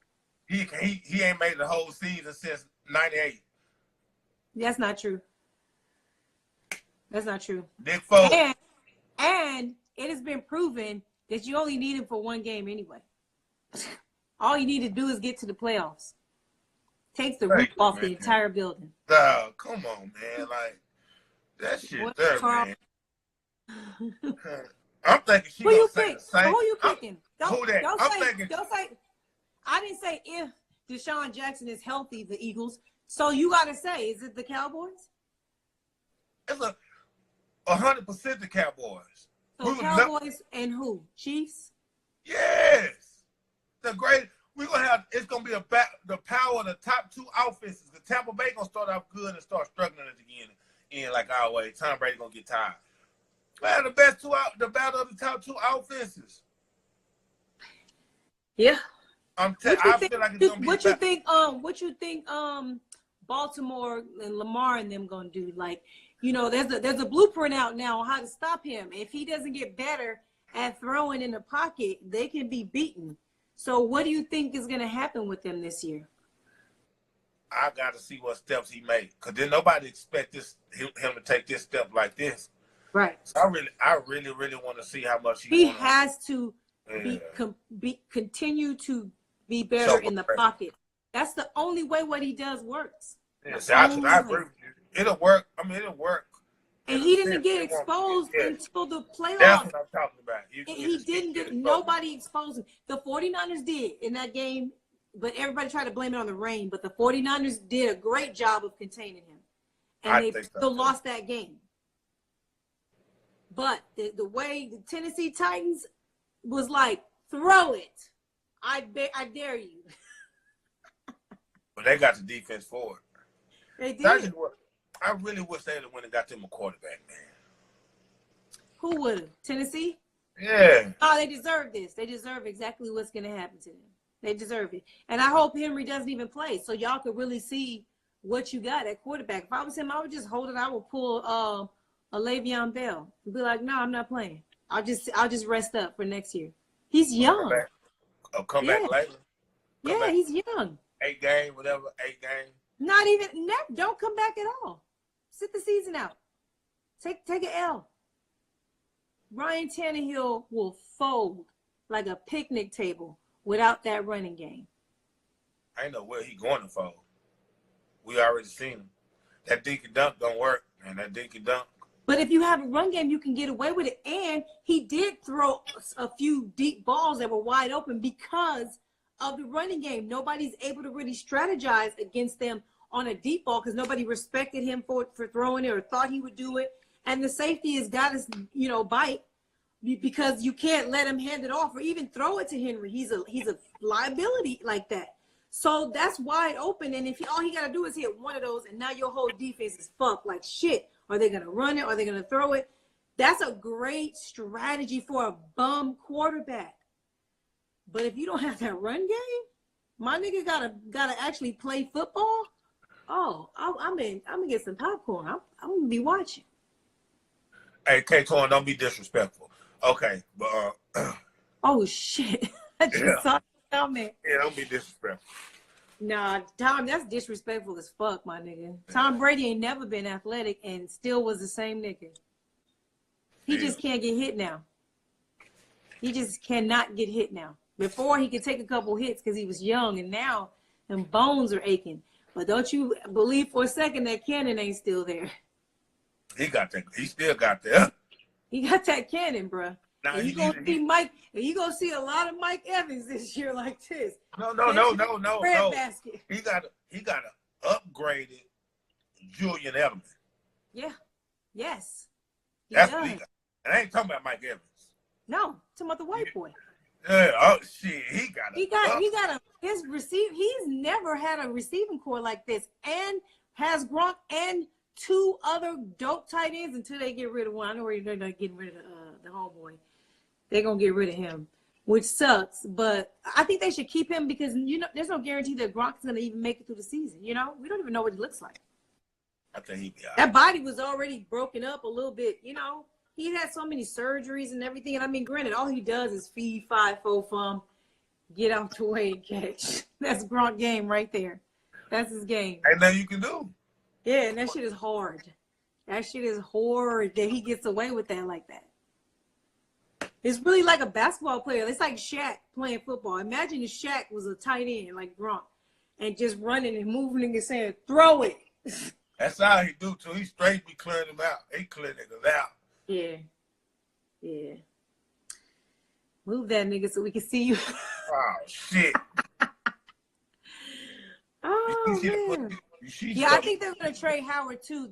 He ain't made the whole season since '98. That's not true. That's not true. Nick Foles. And it has been proven that you only need him for one game anyway. All you need to do is get to the playoffs. Takes the roof off the entire building. Come on, man. Like, that shit there, man. I'm thinking she gonna say the same. Who you picking? Who that? Don't say. I didn't say if Deshaun Jackson is healthy, the Eagles. So you got to say, is it the Cowboys? It's 100% the Cowboys. So Cowboys and who? Chiefs? Yes. We're going to have, it's going to be the power of the top two offenses. The Tampa Bay going to start off good and start struggling at the end like always. Tom Brady going to get tired. Man, the battle of the top two offenses. Yeah. I feel like it's going to be what you think Baltimore and Lamar and them gonna do? Like, there's a blueprint out now on how to stop him. If he doesn't get better at throwing in the pocket, they can be beaten. So what do you think is gonna happen with them this year? I got to see what steps he makes, because then nobody expect him to take this step like this. Right. So I really want to see how much he has to continue to be better in the pocket. That's the only way what he does works. Yeah, I agree with you. It'll work. I mean, it'll work. And he didn't get exposed until the playoffs. That's what I'm talking about. He didn't get, nobody exposed him. The 49ers did in that game, but everybody tried to blame it on the rain. But the 49ers did a great job of containing him. And they still lost that game. But the way the Tennessee Titans was like, throw it. I dare you. But they got the defense for it. They did. I really wish they went and got them a quarterback, man. Who would have? Tennessee? Yeah. Oh, they deserve this. They deserve exactly what's going to happen to them. They deserve it. And I hope Henry doesn't even play so y'all could really see what you got at quarterback. If I was him, I would just hold it. I would pull a Le'Veon Bell and be like, no, I'm not playing. I'll just rest up for next year. He's young. Come back later. He's young. 8 games, whatever, 8 games. Not even, don't come back at all. Sit the season out. Take an L. Ryan Tannehill will fold like a picnic table without that running game. I know where he going to fold. We already seen him. That dinky dunk don't work, man. That dinky dunk. But if you have a run game, you can get away with it. And he did throw a few deep balls that were wide open because of the running game. Nobody's able to really strategize against them on a deep ball because nobody respected him for throwing it or thought he would do it. And the safety has got to, bite because you can't let him hand it off or even throw it to Henry. He's a liability like that. So that's wide open. And if all he got to do is hit one of those and now your whole defense is fucked like shit. Are they going to run it? Are they going to throw it? That's a great strategy for a bum quarterback. But if you don't have that run game, my nigga gotta actually play football. Oh, I'm gonna get some popcorn. I'm gonna be watching. Hey, K-Torn, don't be disrespectful. Okay, but oh shit! I just saw the comment. Yeah, don't be disrespectful. Nah, Tom, that's disrespectful as fuck, my nigga. Tom Brady ain't never been athletic and still was the same nigga. He just can't get hit now. He just cannot get hit now. Before he could take a couple hits because he was young, and now them bones are aching. But don't you believe for a second that cannon ain't still there. He got that. He still got that. He got that cannon, bro. Now and you gonna see a lot of Mike Evans this year like this. No. Basket. He got an upgraded Julian Edelman. Yeah. Yes. That's what he got. And I ain't talking about Mike Evans. No, talking about the white boy. Yeah, oh shit, he's never had a receiving core like this, and has Gronk and 2 other dope tight ends until they get rid of one. I know they're not getting rid of the homeboy. They're gonna get rid of him, which sucks. But I think they should keep him because there's no guarantee that Gronk's gonna even make it through the season. We don't even know what he looks like. I think he'd be all right. That body was already broken up a little bit. He had so many surgeries and everything. And I mean, granted, all he does is feed 5-4 fum, get out the way and catch. That's Gronk game right there. That's his game. Ain't nothing you can do. Yeah, and that shit is hard. That shit is hard that he gets away with that like that. It's really like a basketball player. It's like Shaq playing football. Imagine if Shaq was a tight end like Gronk and just running and moving and saying, throw it. That's how he do, too. He straight be clearing them out. He clearing niggas out. Yeah. Move that nigga so we can see you. Oh, shit. Oh, man. Yeah, I think they're going to trade Howard, too.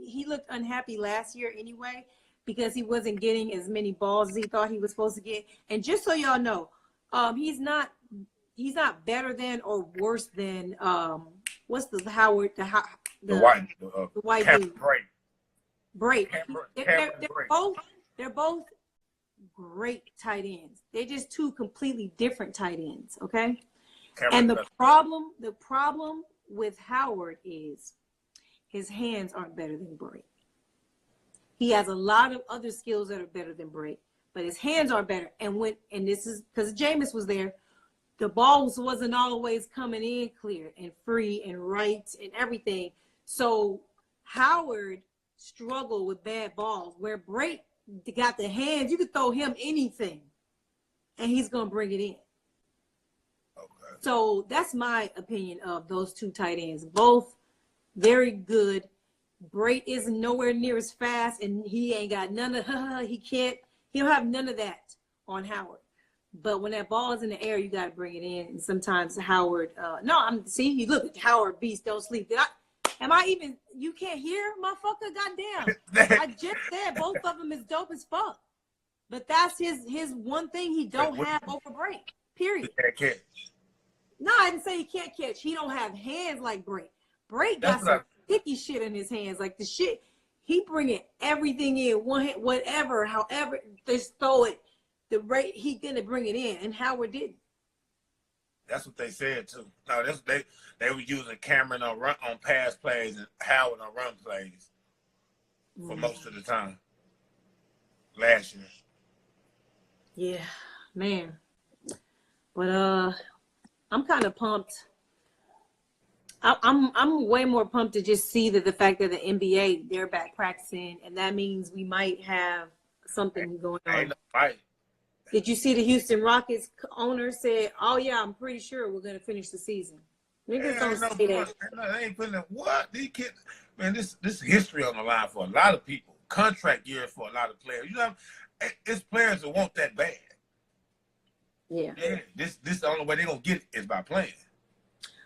He looked unhappy last year anyway because he wasn't getting as many balls as he thought he was supposed to get. And just so y'all know, he's not better than or worse than what's the Howard the white dude. Bray. They're both great tight ends. They're just 2 completely different tight ends, okay? And the problem with Howard is his hands aren't better than Bray. He has a lot of other skills that are better than Bray, but his hands are better. And this is because Jameis was there, the balls wasn't always coming in clear and free and right and everything. So Howard struggled with bad balls, where Bray got the hands. You could throw him anything, and he's going to bring it in. Okay. So that's my opinion of those 2 tight ends. Both very good, Bray isn't nowhere near as fast, and he ain't got none of he'll have none of that on Howard. But when that ball is in the air, you got to bring it in. And sometimes Howard, you look at Howard Beast, don't sleep. You can't hear, motherfucker? Goddamn. I just said both of them is dope as fuck. But that's his one thing he don't have over Bray. Period. He can't catch. No, I didn't say he can't catch. He don't have hands like Bray. Bray got some sticky shit in his hands. Like the shit, he bringing everything in one hand, whatever, however, just throw it. The rate he gonna bring it in, and Howard didn't. That's what they said too. No, they were using Cameron on pass plays and Howard on run plays for most of the time last year. Yeah, man. But I'm kind of pumped. I'm way more pumped to just see the fact that the NBA they're back practicing, and that means we might have something going on. Ain't no fight. Did you see the Houston Rockets owner said, "Oh yeah, I'm pretty sure we're gonna finish the season." Niggas don't say that. They ain't putting what these kids. Man, this history on the line for a lot of people. Contract years for a lot of players. You know, it's players that want that bad. Yeah. This the only way they're gonna get it is by playing.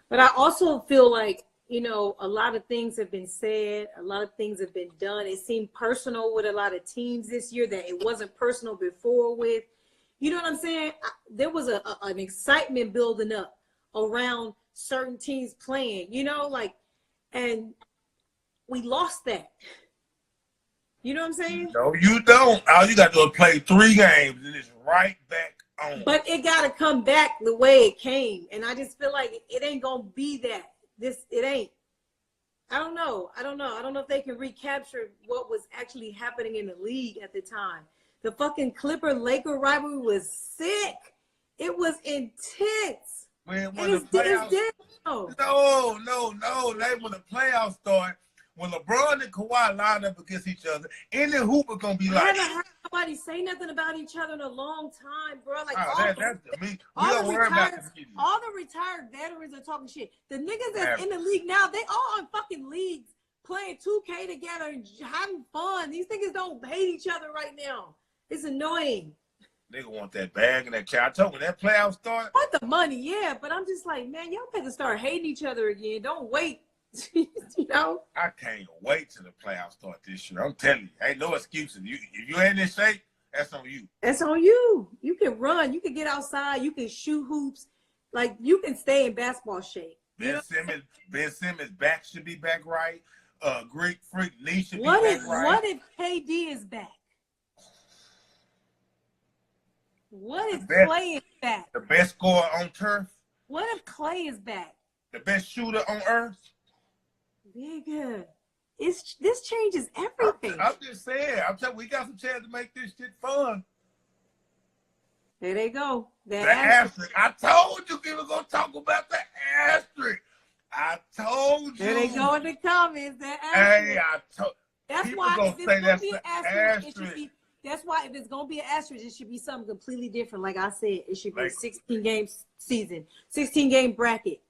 But I also feel like, a lot of things have been said, a lot of things have been done. It seemed personal with a lot of teams this year that it wasn't personal before with. You know what I'm saying? There was an excitement building up around certain teams playing, and we lost that. You know what I'm saying? No, you don't. All you got to do is play 3 games and it's right back on. But it got to come back the way it came. And I just feel like it ain't going to be that. It ain't. I don't know. I don't know if they can recapture what was actually happening in the league at the time. The fucking Clipper-Laker rivalry was sick. It was intense. When the playoffs, when the playoffs start, when LeBron and Kawhi line up against each other, any hooper gonna be like. I haven't heard nobody say nothing about each other in a long time, bro. Like all the retired veterans are talking shit. The niggas that's in the league now, they all in fucking leagues playing 2K together and having fun. These niggas don't hate each other right now. It's annoying. Nigga want that bag and that chair. I told when that playoff start. Want the money, yeah, but I'm just like, man, y'all better start hating each other again. Don't wait. I can't wait till the playoffs start this year. I'm telling you, ain't no excuses. If you ain't in shape, that's on you. That's on you. You can run. You can get outside. You can shoot hoops. Like, you can stay in basketball shape. Ben Simmons' back should be back right. Greek Freak knee should be back right. What if KD is back? What if Clay is back? The best scorer on turf? What if Clay is back? The best shooter on earth? Nigga, this changes everything. I'm just saying. I'm telling you, we got some chance to make this shit fun. There they go. The asterisk. I told you we were going to talk about the asterisk. I told you. There they go in the comments. The asterisk. Hey, I told That's people why gonna if it's say going to be an asterisk, that's why if it's going to be an asterisk, it should be something completely different. Like I said, it should be a 16-game season, 16-game bracket.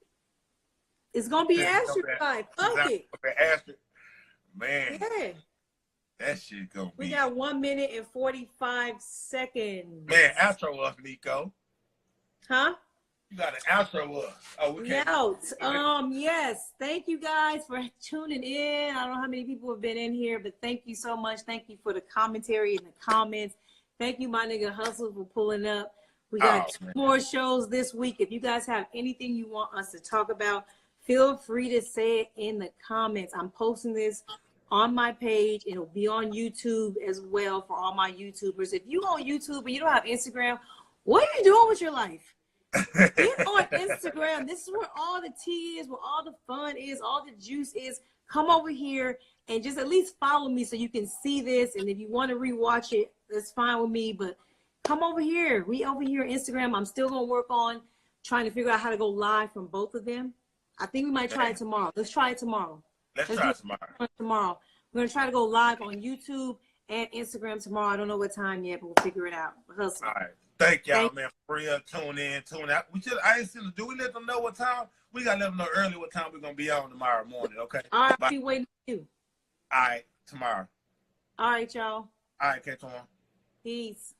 It's going to be asterisk. Fuck it. Asterisk. Man. Yeah. That shit going to be. We got 1 minute and 45 seconds. Man, outro us, Miko. Huh? You got an outro us. Oh, we can't. Out. Yes. Thank you guys for tuning in. I don't know how many people have been in here, but thank you so much. Thank you for the commentary and the comments. Thank you, my nigga Hustle, for pulling up. We got 2 more shows this week. If you guys have anything you want us to talk about, feel free to say it in the comments. I'm posting this on my page. It'll be on YouTube as well for all my YouTubers. If you on YouTube and you don't have Instagram, what are you doing with your life? Get on Instagram. This is where all the tea is, where all the fun is, all the juice is. Come over here and just at least follow me so you can see this. And if you want to rewatch it, that's fine with me. But come over here. We over here on Instagram. I'm still going to work on trying to figure out how to go live from both of them. I think we might try it tomorrow. Let's try it tomorrow. Let's try it tomorrow. We're going to try to go live on YouTube and Instagram tomorrow. I don't know what time yet, but we'll figure it out. Hustle. All right. Thank y'all, man, for real. Tune in, tune out. I ain't seen them. Do we let them know what time? We got to let them know early what time we're going to be on tomorrow morning, okay? All right, I'll be waiting for you. All right, tomorrow. All right, y'all. All right, catch you on. Peace.